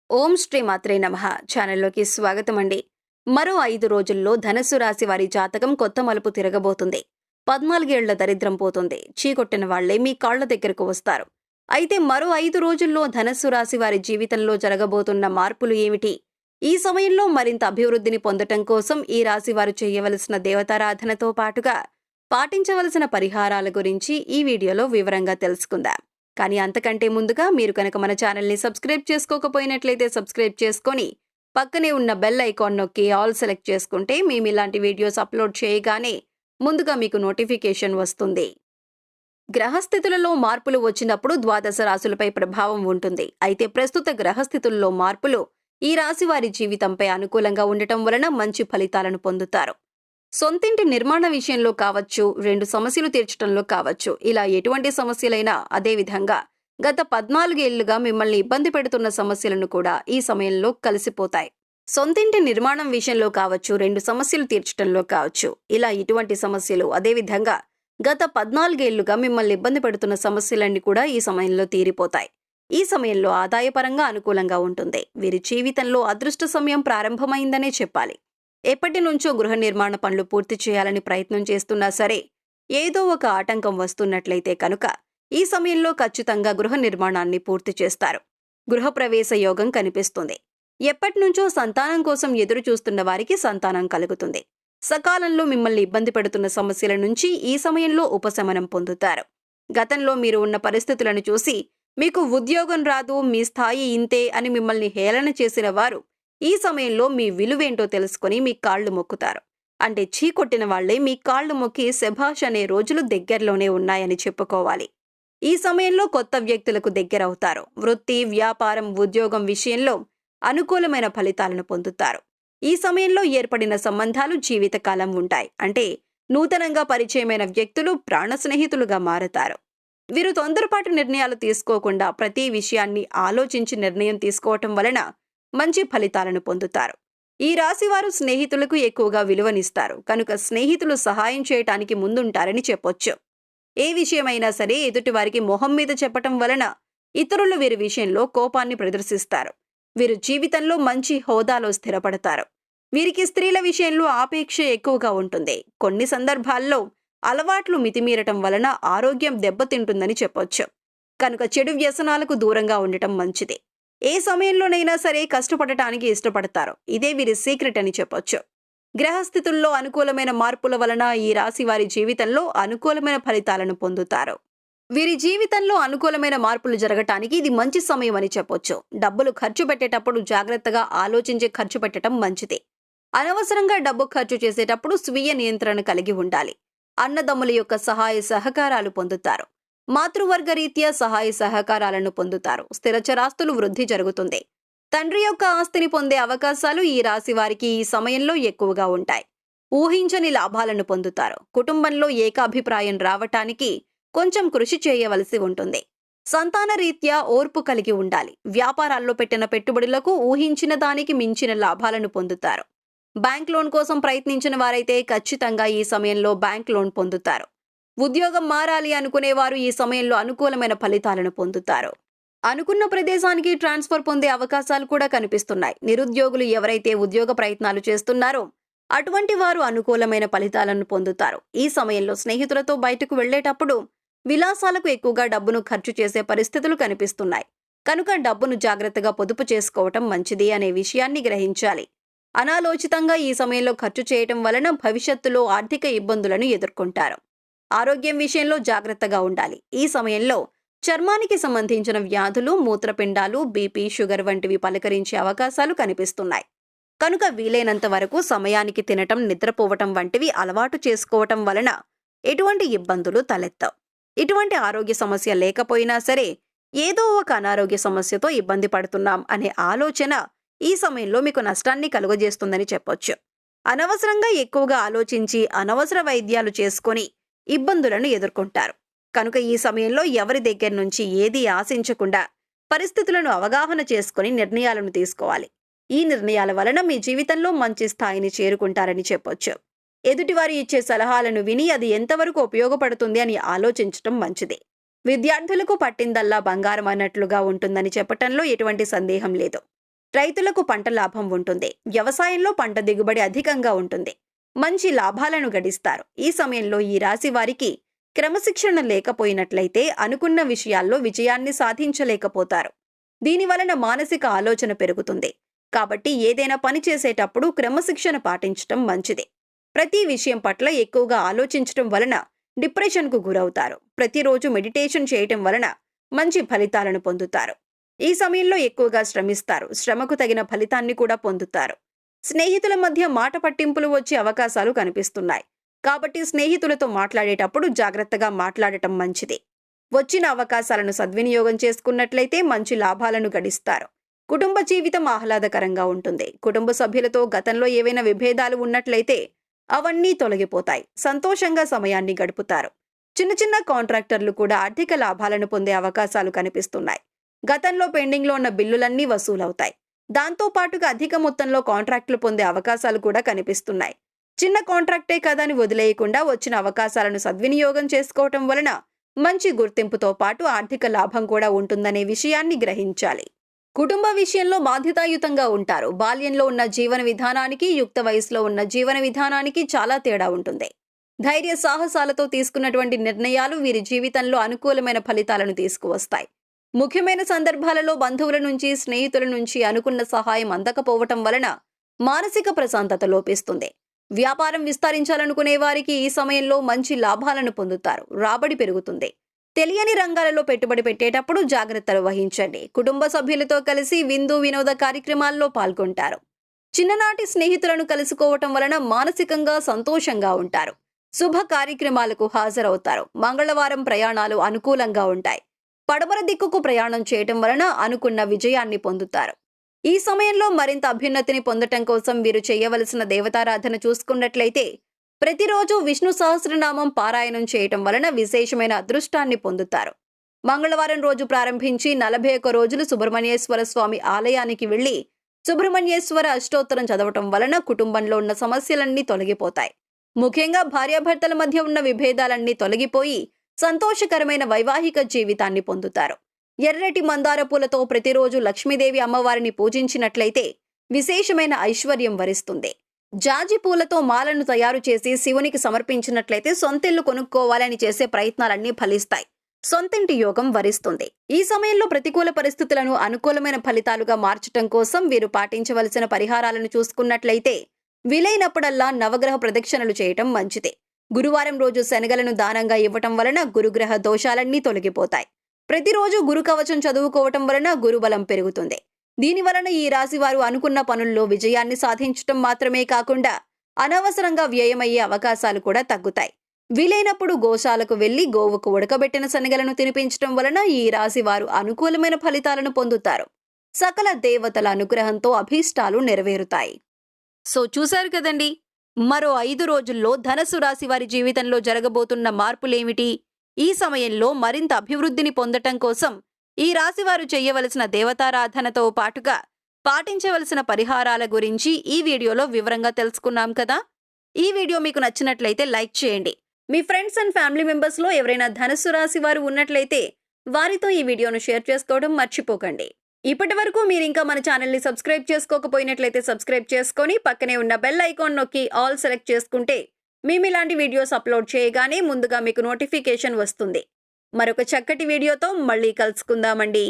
ఓం శ్రీ మాత్రే నమః ఛానల్లోకి స్వాగతం అండి. మరో 5 రోజుల్లో ధనస్సు రాశి వారి జాతకం కొత్త మలుపు తిరగబోతుంది. 14 ఏళ్ల దరిద్రం పోతుంది. చీకొట్టిన వాళ్లే మీ కాళ్ల దగ్గరకు వస్తారు. అయితే మరో 5 రోజుల్లో ధనస్సు రాశి వారి జీవితంలో జరగబోతున్న మార్పులు ఏమిటి? ఈ సమయంలో మరింత అభివృద్ధిని పొందటం కోసం ఈ రాశి వారు చేయవలసిన దేవతారాధనతో పాటుగా పాటించవలసిన పరిహారాల గురించి ఈ వీడియోలో వివరంగా తెలుసుకుందాం. కానీ అంతకంటే ముందుగా మీరు కనుక మన ఛానల్ని సబ్స్క్రైబ్ చేసుకోకపోయినట్లయితే సబ్స్క్రైబ్ చేసుకొని పక్కనే ఉన్న బెల్ ఐకాన్ నొక్కి ఆల్ సెలెక్ట్ చేసుకుంటే మేము ఇలాంటి వీడియోస్ అప్లోడ్ చేయగానే ముందుగా మీకు నోటిఫికేషన్ వస్తుంది. గ్రహస్థితులలో మార్పులు వచ్చినప్పుడు ద్వాదశ రాశులపై ప్రభావం ఉంటుంది. అయితే ప్రస్తుత గ్రహస్థితుల్లో మార్పులు ఈ రాశి వారి జీవితంపై అనుకూలంగా ఉండటం వలన మంచి ఫలితాలను పొందుతారు. సొంతింటి నిర్మాణ విషయంలో కావచ్చు, 2 సమస్యలు తీర్చడంలో కావచ్చు, ఇలా ఎటువంటి సమస్యలైనా, అదేవిధంగా గత 14 ఏళ్లుగా మిమ్మల్ని ఇబ్బంది పెడుతున్న సమస్యలను కూడా ఈ సమయంలో కలిసిపోతాయి. సొంతింటి నిర్మాణం విషయంలో కావచ్చు, 2 సమస్యలు తీర్చడంలో కావచ్చు, ఇలా ఇటువంటి సమస్యలు, అదేవిధంగా గత 14 ఏళ్లుగా మిమ్మల్ని ఇబ్బంది పెడుతున్న సమస్యలన్నీ కూడా ఈ సమయంలో తీరిపోతాయి. ఈ సమయంలో ఆదాయపరంగా అనుకూలంగా ఉంటుంది. వీరి జీవితంలో అదృష్ట సమయం ప్రారంభమైందనే చెప్పాలి. ఎప్పటి నుంచో గృహ నిర్మాణ పనులు పూర్తి చేయాలని ప్రయత్నం చేస్తున్నా సరే ఏదో ఒక ఆటంకం వస్తున్నట్లయితే కనుక ఈ సమయంలో ఖచ్చితంగా గృహ నిర్మాణాన్ని పూర్తి చేస్తారు. గృహప్రవేశ యోగం కనిపిస్తుంది. ఎప్పటి నుంచో సంతానం కోసం ఎదురు చూస్తున్న వారికి సంతానం కలుగుతుంది. సకాలంలో మిమ్మల్ని ఇబ్బంది పెడుతున్న సమస్యల నుంచి ఈ సమయంలో ఉపశమనం పొందుతారు. గతంలో మీరు ఉన్న పరిస్థితులను చూసి మీకు ఉద్యోగం రాదు, మీ స్థాయి ఇంతే అని మిమ్మల్ని హేళన చేసిన వారు ఈ సమయంలో మీ విలువేంటో తెలుసుకుని మీ కాళ్లు మొక్కుతారు. అంటే చీకొట్టిన వాళ్లే మీ కాళ్లు మొక్కి శభాష్ అనే రోజులు దగ్గరలోనే ఉన్నాయని చెప్పుకోవాలి. ఈ సమయంలో కొత్త వ్యక్తులకు దగ్గరవుతారు. వృత్తి, వ్యాపారం, ఉద్యోగం విషయంలో అనుకూలమైన ఫలితాలను పొందుతారు. ఈ సమయంలో ఏర్పడిన సంబంధాలు జీవితకాలం ఉంటాయి. అంటే నూతనంగా పరిచయమైన వ్యక్తులు ప్రాణ స్నేహితులుగా మారతారు. వీరు తొందరపాటు నిర్ణయాలు తీసుకోకుండా ప్రతి విషయాన్ని ఆలోచించి నిర్ణయం తీసుకోవటం వలన మంచి ఫలితాలను పొందుతారు. ఈ రాశివారు స్నేహితులకు ఎక్కువగా విలువనిస్తారు. కనుక స్నేహితులు సహాయం చేయటానికి ముందుంటారని చెప్పొచ్చు. ఏ విషయమైనా సరే ఎదుటివారికి మొహం మీద చెప్పటం వలన ఇతరులు వీరి విషయంలో కోపాన్ని ప్రదర్శిస్తారు. వీరు జీవితంలో మంచి హోదాలో స్థిరపడతారు. వీరికి స్త్రీల విషయంలో ఆపేక్ష ఎక్కువగా ఉంటుంది. కొన్ని సందర్భాల్లో అలవాట్లు మితిమీరటం వలన ఆరోగ్యం దెబ్బతింటుందని చెప్పొచ్చు. కనుక చెడు వ్యసనాలకు దూరంగా ఉండటం మంచిది. ఏ సమయంలోనైనా సరే కష్టపడటానికి ఇష్టపడతారు. ఇదే వీరి సీక్రెట్ అని చెప్పొచ్చు. గ్రహస్థితుల్లో అనుకూలమైన మార్పుల వలన ఈ రాశి వారి జీవితంలో అనుకూలమైన ఫలితాలను పొందుతారు. వీరి జీవితంలో అనుకూలమైన మార్పులు జరగటానికి ఇది మంచి సమయం అని చెప్పొచ్చు. డబ్బులు ఖర్చు పెట్టేటప్పుడు జాగ్రత్తగా ఆలోచించి ఖర్చు పెట్టడం మంచిది. అనవసరంగా డబ్బు ఖర్చు చేసేటప్పుడు స్వీయ నియంత్రణ కలిగి ఉండాలి. అన్నదమ్ముల యొక్క సహాయ సహకారాలు పొందుతారు. మాతృవర్గ రీత్యా సహాయ సహకారాలను పొందుతారు. స్థిరచరాస్తులు వృద్ధి జరుగుతుంది. తండ్రి యొక్క ఆస్తిని పొందే అవకాశాలు ఈ రాశి వారికి ఈ సమయంలో ఎక్కువగా ఉంటాయి. ఊహించని లాభాలను పొందుతారు. కుటుంబంలో ఏకాభిప్రాయం రావటానికి కొంచెం కృషి చేయవలసి ఉంటుంది. సంతాన రీత్యా ఓర్పు కలిగి ఉండాలి. వ్యాపారాల్లో పెట్టిన పెట్టుబడులకు ఊహించిన దానికి మించిన లాభాలను పొందుతారు. బ్యాంక్ లోన్ కోసం ప్రయత్నించిన వారైతే ఖచ్చితంగా ఈ సమయంలో బ్యాంక్ లోన్ పొందుతారు. ఉద్యోగం మారాలి అనుకునేవారు ఈ సమయంలో అనుకూలమైన ఫలితాలను పొందుతారు. అనుకున్న ప్రదేశానికి ట్రాన్స్ఫర్ పొందే అవకాశాలు కూడా కనిపిస్తున్నాయి. నిరుద్యోగులు ఎవరైతే ఉద్యోగ ప్రయత్నాలు చేస్తున్నారో అటువంటి వారు అనుకూలమైన ఫలితాలను పొందుతారు. ఈ సమయంలో స్నేహితులతో బయటకు వెళ్లేటప్పుడు విలాసాలకు ఎక్కువగా డబ్బును ఖర్చు చేసే పరిస్థితులు కనిపిస్తున్నాయి. కనుక డబ్బును జాగ్రత్తగా పొదుపు చేసుకోవటం మంచిది అనే విషయాన్ని గ్రహించాలి. అనాలోచితంగా ఈ సమయంలో ఖర్చు చేయటం వలన భవిష్యత్తులో ఆర్థిక ఇబ్బందులను ఎదుర్కొంటారు. ఆరోగ్యం విషయంలో జాగ్రత్తగా ఉండాలి. ఈ సమయంలో చర్మానికి సంబంధించిన వ్యాధులు, మూత్రపిండాలు, బీపీ, షుగర్ వంటివి పలకరించే అవకాశాలు కనిపిస్తున్నాయి. కనుక వీలైనంత వరకు సమయానికి తినటం, నిద్రపోవటం వంటివి అలవాటు చేసుకోవటం వలన ఎటువంటి ఇబ్బందులు తలెత్తవు. ఇటువంటి ఆరోగ్య సమస్య లేకపోయినా సరే ఏదో ఒక అనారోగ్య సమస్యతో ఇబ్బంది పడుతున్నాం అనే ఆలోచన ఈ సమయంలో మీకు నష్టాన్ని కలుగజేస్తుందని చెప్పొచ్చు. అనవసరంగా ఎక్కువగా ఆలోచించి అనవసర వైద్యాలు చేసుకొని ఇబ్బందులను ఎదుర్కొంటారు. కనుక ఈ సమయంలో ఎవరి దగ్గర నుంచి ఏదీ ఆశించకుండా పరిస్థితులను అవగాహన చేసుకుని నిర్ణయాలను తీసుకోవాలి. ఈ నిర్ణయాల వలన మీ జీవితంలో మంచి స్థాయిని చేరుకుంటారని చెప్పొచ్చు. ఎదుటివారు ఇచ్చే సలహాలను విని అది ఎంతవరకు ఉపయోగపడుతుంది అని ఆలోచించటం మంచిది. విద్యార్థులకు పట్టిందల్లా బంగారం అన్నట్లుగా ఉంటుందని చెప్పటంలో ఎటువంటి సందేహం లేదు. రైతులకు పంట లాభం ఉంటుంది. వ్యవసాయంలో పంట దిగుబడి అధికంగా ఉంటుంది. మంచి లాభాలను గడిస్తారు. ఈ సమయంలో ఈ రాశి వారికి క్రమశిక్షణ లేకపోయినట్లయితే అనుకున్న విషయాల్లో విజయాన్ని సాధించలేకపోతారు. దీనివలన మానసిక ఆలోచన పెరుగుతుంది. కాబట్టి ఏదైనా పని చేసేటప్పుడు క్రమశిక్షణ పాటించటం మంచిది. ప్రతి విషయం పట్ల ఎక్కువగా ఆలోచించటం వలన డిప్రెషన్కు గురవుతారు. ప్రతిరోజు మెడిటేషన్ చేయటం వలన మంచి ఫలితాలను పొందుతారు. ఈ సమయంలో ఎక్కువగా శ్రమిస్తారు. శ్రమకు తగిన ఫలితాన్ని కూడా పొందుతారు. స్నేహితుల మధ్య మాట పట్టింపులు వచ్చే అవకాశాలు కనిపిస్తున్నాయి. కాబట్టి స్నేహితులతో మాట్లాడేటప్పుడు జాగ్రత్తగా మాట్లాడటం మంచిది. వచ్చిన అవకాశాలను సద్వినియోగం చేసుకున్నట్లయితే మంచి లాభాలను గడిస్తారు. కుటుంబ జీవితం ఆహ్లాదకరంగా ఉంటుంది. కుటుంబ సభ్యులతో గతంలో ఏవైనా విభేదాలు ఉన్నట్లయితే అవన్నీ తొలగిపోతాయి. సంతోషంగా సమయాన్ని గడుపుతారు. చిన్న చిన్న కాంట్రాక్టర్లు కూడా ఆర్థిక లాభాలను పొందే అవకాశాలు కనిపిస్తున్నాయి. గతంలో పెండింగ్లో ఉన్న బిల్లులన్నీ వసూలవుతాయి. దాంతో పాటుగా అధిక మొత్తంలో కాంట్రాక్టులు పొందే అవకాశాలు కూడా కనిపిస్తున్నాయి. చిన్న కాంట్రాక్టే కదా అని వదిలేయకుండా వచ్చిన అవకాశాలను సద్వినియోగం చేసుకోవటం వలన మంచి గుర్తింపుతో పాటు ఆర్థిక లాభం కూడా ఉంటుందనే విషయాన్ని గ్రహించాలి. కుటుంబ విషయంలో బాధ్యతాయుతంగా ఉంటారు. బాల్యంలో ఉన్న జీవన విధానానికి, యుక్త వయసులో ఉన్న జీవన విధానానికి చాలా తేడా ఉంటుంది. ధైర్య సాహసాలతో తీసుకున్నటువంటి నిర్ణయాలు వీరి జీవితంలో అనుకూలమైన ఫలితాలను తీసుకువస్తాయి. ముఖ్యమైన సందర్భాలలో బంధువుల నుంచి, స్నేహితుల నుంచి అనుకున్న సహాయం అందకపోవటం వలన మానసిక ప్రశాంతత లోపిస్తుంది. వ్యాపారం విస్తరించాలనుకునే వారికి ఈ సమయంలో మంచి లాభాలను పొందుతారు. రాబడి పెరుగుతుంది. తెలియని రంగాలలో పెట్టుబడి పెట్టేటప్పుడు జాగ్రత్తలు వహించండి. కుటుంబ సభ్యులతో కలిసి విందు వినోద కార్యక్రమాల్లో పాల్గొంటారు. చిన్ననాటి స్నేహితులను కలుసుకోవటం వలన మానసికంగా సంతోషంగా ఉంటారు. శుభ కార్యక్రమాలకు హాజరవుతారు. మంగళవారం ప్రయాణాలు అనుకూలంగా ఉంటాయి. పడమర దిక్కుకు ప్రయాణం చేయటం వలన అనుకున్న విజయాన్ని పొందుతారు. ఈ సమయంలో మరింత అభ్యున్నతిని పొందటం కోసం వీరు చేయవలసిన దేవతారాధన చూసుకున్నట్లయితే ప్రతిరోజు విష్ణు సహస్రనామం పారాయణం చేయటం వలన విశేషమైన అదృష్టాన్ని పొందుతారు. మంగళవారం రోజు ప్రారంభించి 41 రోజులు సుబ్రహ్మణ్యేశ్వర స్వామి ఆలయానికి వెళ్లి సుబ్రహ్మణ్యేశ్వర అష్టోత్తరం చదవటం వలన కుటుంబంలో ఉన్న సమస్యలన్నీ తొలగిపోతాయి. ముఖ్యంగా భార్యాభర్తల మధ్య ఉన్న విభేదాలన్నీ తొలగిపోయి సంతోషకరమైన వైవాహిక జీవితాన్ని పొందుతారు. ఎర్రటి మందార పూలతో ప్రతిరోజు లక్ష్మీదేవి అమ్మవారిని పూజించినట్లయితే విశేషమైన ఐశ్వర్యం వరిస్తుంది. జాజి పూలతో మాలను తయారు చేసి శివునికి సమర్పించినట్లయితే సొంతిల్లు కొనుక్కోవాలని చేసే ప్రయత్నాలన్నీ ఫలిస్తాయి. సొంతింటి యోగం వరిస్తుంది. ఈ సమయంలో ప్రతికూల పరిస్థితులను అనుకూలమైన ఫలితాలుగా మార్చటం కోసం వీరు పాటించవలసిన పరిహారాలను చూసుకున్నట్లయితే వీలైనప్పుడల్లా నవగ్రహ ప్రదక్షిణలు చేయటం మంచిది. గురువారం రోజు శనగలను దానంగా ఇవ్వటం వలన గురుగ్రహ దోషాలన్నీ తొలగిపోతాయి. ప్రతిరోజు గురు కవచం చదువుకోవటం వలన గురుబలం పెరుగుతుంది. దీనివలన ఈ రాశి వారు అనుకున్న పనుల్లో విజయాన్ని సాధించటం మాత్రమే కాకుండా అనవసరంగా వ్యయమయ్యే అవకాశాలు కూడా తగ్గుతాయి. వీలైనప్పుడు గోశాలకు వెళ్లి గోవుకు ఉడకబెట్టిన శనగలను తినిపించటం వలన ఈ రాశి వారు అనుకూలమైన ఫలితాలను పొందుతారు. సకల దేవతల అనుగ్రహంతో అభీష్టాలు నెరవేరుతాయి. సో చూశారు కదండి, మరో 5 రోజుల్లో ధనస్సు రాశి వారి జీవితంలో జరగబోతున్న మార్పులేమిటి? ఈ సమయంలో మరింత అభివృద్ధిని పొందటం కోసం ఈ రాశివారు చేయవలసిన దేవతారాధనతో పాటుగా పాటించవలసిన పరిహారాల గురించి ఈ వీడియోలో వివరంగా తెలుసుకున్నాం కదా. ఈ వీడియో మీకు నచ్చినట్లయితే లైక్ చేయండి. మీ ఫ్రెండ్స్ అండ్ ఫ్యామిలీ మెంబర్స్లో ఎవరైనా ధనుస్సు రాశి వారు ఉన్నట్లయితే వారితో ఈ వీడియోను షేర్ చేసుకోవడం మర్చిపోకండి. ఇప్పటి వరకు మీరు ఇంకా మన ఛానల్ని సబ్స్క్రైబ్ చేసుకోకపోయినట్లయితే సబ్స్క్రైబ్ చేసుకొని పక్కనే ఉన్న బెల్ ఐకాన్ నొక్కి ఆల్ సెలెక్ట్ చేసుకుంటే మేము ఇలాంటి వీడియోస్ అప్లోడ్ చేయగానే ముందుగా మీకు నోటిఫికేషన్ వస్తుంది. మరొక చక్కటి వీడియోతో మళ్ళీ కలుసుకుందామండి.